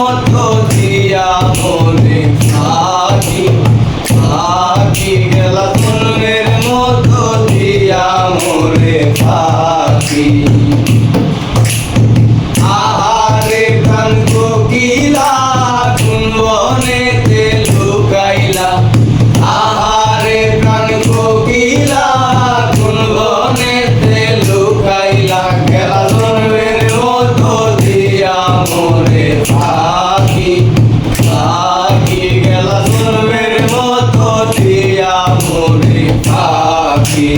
মতো দিয়া মোরে ফাঁকি ফাঁকি গেলা জন্মের মতো দিয়া মোরে ফাঁকি আহারে প্রাণ কোকিলা কোন বনেতে লুকাইলা আহারে প্রাণ কোকিলা কোন বনেতে লুকাইলা গেলা জন্মের মতো দিয়া মোরে ফাঁকি ফাঁকি গেলা জন্মের মতো দিয়া মোরে ফাঁকি